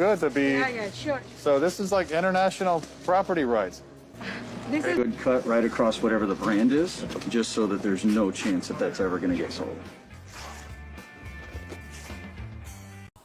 good to be. Yeah, sure. So this is like international property rights. This is Good cut right across whatever the brand is, just so that there's no chance that that's ever going to get sold.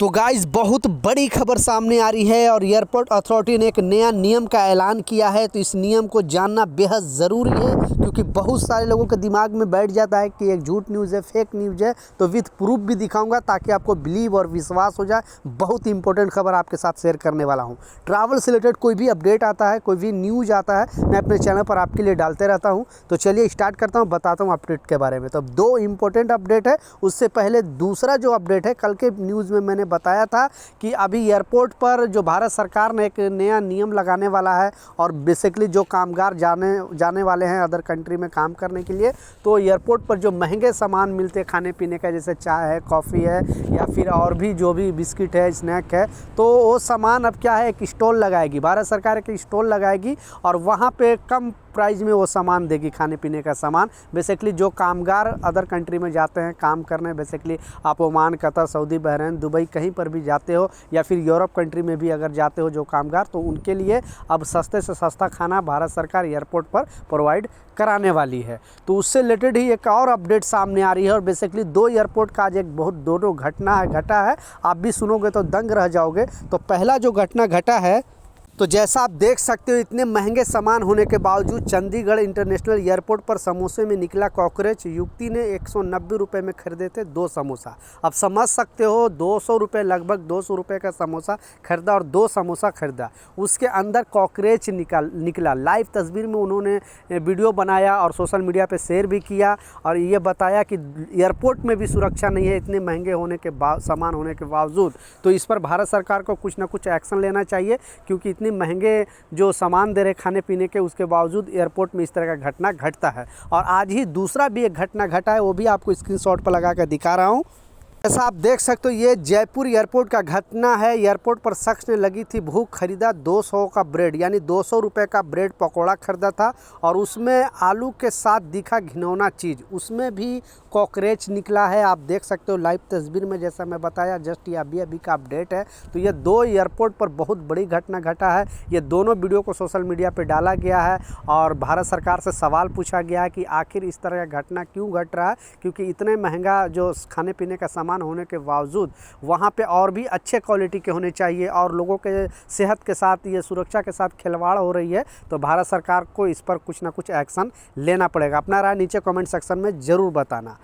तो guys बहुत बड़ी खबर सामने आ रही है और airport authority ने एक नया नियम का ऐलान किया है। तो इस नियम को जानना बेहद ज़रूरी है, क्योंकि बहुत सारे लोगों के दिमाग में बैठ जाता है कि एक झूठ न्यूज़ है, फेक न्यूज़ है। तो विथ प्रूफ भी दिखाऊंगा ताकि आपको बिलीव और विश्वास हो जाए। बहुत इंपॉर्टेंट खबर आपके साथ शेयर करने वाला हूँ। ट्रैवल से रिलेटेड कोई भी अपडेट आता है, कोई भी न्यूज़ आता है, मैं अपने चैनल पर आपके लिए डालते रहता हूँ। तो चलिए स्टार्ट करता हूँ, बताता हूँ अपडेट के बारे में। तो 2 इंपॉर्टेंट अपडेट है। उससे पहले दूसरा जो अपडेट है, कल के न्यूज़ में मैंने बताया था कि अभी एयरपोर्ट पर जो भारत सरकार ने एक नया नियम लगाने वाला है और बेसिकली जो कामगार जाने वाले हैं अदर कंट्री में काम करने के लिए, तो एयरपोर्ट पर जो महंगे सामान मिलते हैं खाने पीने का, जैसे चाय है, कॉफ़ी है या फिर और भी जो भी बिस्किट है, स्नैक है, तो वो सामान अब क्या है, एक स्टॉल लगाएगी भारत सरकार, एक स्टॉल लगाएगी और वहाँ पे कम प्राइस में वो सामान देगी, खाने पीने का सामान। बेसिकली जो कामगार अदर कंट्री में जाते हैं काम करने, बेसिकली आप Oman, Qatar, Saudi, Bahrain, Dubai कहीं पर भी जाते हो या फिर यूरोप कंट्री में भी अगर जाते हो जो कामगार, तो उनके लिए अब सस्ते से सस्ता खाना भारत सरकार एयरपोर्ट पर प्रोवाइड कराने वाली है। तो उससे रिलेटेड ही एक और अपडेट सामने आ रही है और बेसिकली 2 एयरपोर्ट का आज एक बहुत दोनों घटा है। आप भी सुनोगे तो दंग रह जाओगे। तो पहला जो घटना घटा है, तो जैसा आप देख सकते हो, इतने महंगे सामान होने के बावजूद चंडीगढ़ इंटरनेशनल एयरपोर्ट पर समोसे में निकला कॉकरोच। युवती ने 190 रुपये में खरीदे थे 2 समोसा। अब समझ सकते हो, 200 रुपये, लगभग 200 रुपये का समोसा खरीदा और 2 समोसा खरीदा, उसके अंदर कॉकरोच निकला। लाइव तस्वीर में उन्होंने वीडियो बनाया और सोशल मीडिया पर शेयर भी किया और ये बताया कि एयरपोर्ट में भी सुरक्षा नहीं है इतने महंगे होने के सामान होने के बावजूद। तो इस पर भारत सरकार को कुछ ना कुछ एक्शन लेना चाहिए, क्योंकि इतने महंगे जो सामान दे रहे खाने पीने के, उसके बावजूद एयरपोर्ट में इस तरह का घटना घटता है। और आज ही दूसरा भी एक घटना घटा है, वो भी आपको स्क्रीनशॉट पर लगा कर दिखा रहा हूँ। ऐसा आप देख सकते हो, ये जयपुर एयरपोर्ट का घटना है। एयरपोर्ट पर शख्स ने लगी थी भूख, खरीदा 200 का ब्रेड, यानी 200 रुपये का ब्रेड पकौड़ा खरीदा था और उसमें आलू के साथ दिखा घिनौना चीज़, उसमें भी कॉकरोच निकला है। आप देख सकते हो लाइव तस्वीर में, जैसा मैं बताया, जस्ट ये अभी का अपडेट है। तो ये 2 एयरपोर्ट पर बहुत बड़ी घटना घटा है। ये दोनों वीडियो को सोशल मीडिया पर डाला गया है और भारत सरकार से सवाल पूछा गया है कि आखिर इस तरह का घटना क्यों घट रहा है, क्योंकि इतने महंगा जो खाने पीने का सामान होने के बावजूद वहाँ पे और भी अच्छे क्वालिटी के होने चाहिए और लोगों के सेहत के साथ, ये सुरक्षा के साथ खिलवाड़ हो रही है। तो भारत सरकार को इस पर कुछ ना कुछ एक्शन लेना पड़ेगा। अपना राय नीचे कमेंट सेक्शन में ज़रूर बताना।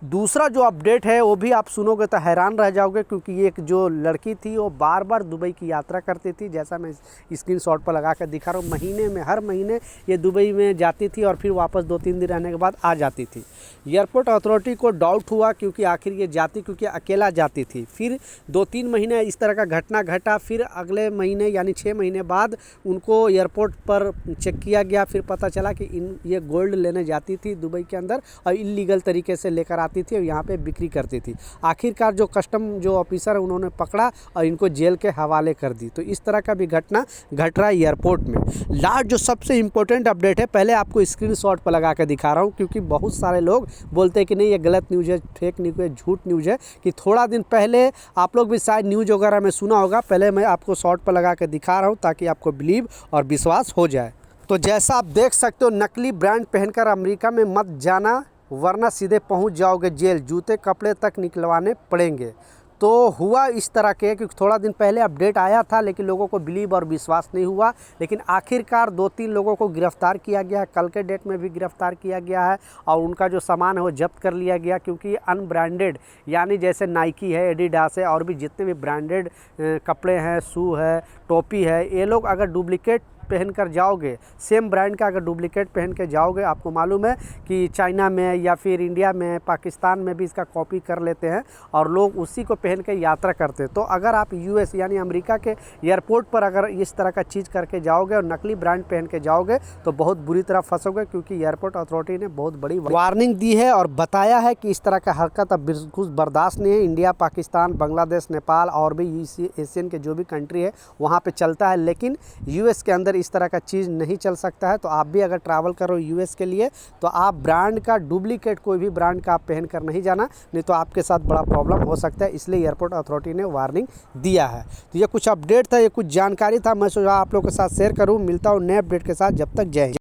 दूसरा जो अपडेट है वो भी आप सुनोगे तो हैरान रह जाओगे, क्योंकि ये एक जो लड़की थी वो बार बार दुबई की यात्रा करती थी, जैसा मैं स्क्रीनशॉट पर लगा कर दिखा रहा हूँ। महीने में, हर महीने ये दुबई में जाती थी और फिर वापस 2-3 दिन रहने के बाद आ जाती थी। एयरपोर्ट अथॉरिटी को डाउट हुआ क्योंकि आखिर ये जाती, क्योंकि अकेला जाती थी। फिर 2-3 महीने इस तरह का घटना घटा। फिर अगले महीने यानी 6 महीने बाद उनको एयरपोर्ट पर चेक किया गया। फिर पता चला कि ये गोल्ड लेने जाती थी दुबई के अंदर और इलीगल तरीके से लेकर आती थी और यहाँ पे बिक्री करती थी। आखिरकार जो कस्टम जो ऑफिसर है उन्होंने पकड़ा और इनको जेल के हवाले कर दी। तो इस तरह का भी घटना घट रहा है एयरपोर्ट में। लास्ट जो सबसे इम्पोर्टेंट अपडेट है, पहले आपको स्क्रीनशॉट पर लगा कर दिखा रहा हूँ, क्योंकि बहुत सारे लोग बोलते हैं कि नहीं ये गलत न्यूज़ है, फेक न्यूज़ है, झूठ न्यूज़ है। कि थोड़ा दिन पहले आप लोग भी शायद न्यूज़ वगैरह में सुना होगा, पहले मैं आपको शॉर्ट पर लगा कर दिखा रहा हूँ ताकि आपको बिलीव और विश्वास हो जाए। तो जैसा आप देख सकते हो, नकली ब्रांड पहनकर अमेरिका में मत जाना वरना सीधे पहुंच जाओगे जेल, जूते कपड़े तक निकलवाने पड़ेंगे। तो हुआ इस तरह के, क्योंकि थोड़ा दिन पहले अपडेट आया था लेकिन लोगों को बिलीव और विश्वास नहीं हुआ। लेकिन आखिरकार 2-3 लोगों को गिरफ्तार किया गया, कल के डेट में भी गिरफ्तार किया गया है और उनका जो सामान है वो जब्त कर लिया गया। क्योंकि अनब्रांडेड, यानी जैसे नाइकी है, एडिडास है और भी जितने भी ब्रांडेड कपड़े हैं, शू है, टोपी है, ये लोग अगर डुप्लीकेट पहन कर जाओगे, सेम ब्रांड का अगर डुप्लीकेट पहन के जाओगे, आपको मालूम है कि चाइना में या फिर इंडिया में, पाकिस्तान में भी इसका कॉपी कर लेते हैं और लोग उसी को पहन के यात्रा करते हैं। तो अगर आप यूएस यानी अमेरिका के एयरपोर्ट पर अगर इस तरह का चीज़ करके जाओगे और नकली ब्रांड पहन के जाओगे तो बहुत बुरी तरह फंसोगे, क्योंकि एयरपोर्ट अथॉरिटी ने बहुत बड़ी वार्निंग दी है और बताया है कि इस तरह का हरकत अब बिल्कुल बर्दाश्त नहीं है। इंडिया, पाकिस्तान, बांग्लादेश, नेपाल और भी एशियन के जो भी कंट्री है वहाँ पर चलता है, लेकिन यूएस के अंदर अंदर इस तरह का चीज़ नहीं चल सकता है। तो आप भी अगर ट्रैवल करो यूएस के लिए तो आप ब्रांड का डुप्लीकेट कोई भी ब्रांड का आप पहन कर नहीं जाना, नहीं तो आपके साथ बड़ा प्रॉब्लम हो सकता है। इसलिए एयरपोर्ट अथॉरिटी ने वार्निंग दिया है। तो ये कुछ अपडेट था, ये कुछ जानकारी था, मैं सोचा आप लोगों के साथ शेयर करूँ। मिलता हूँ नए अपडेट के साथ, जब तक जय हिंद।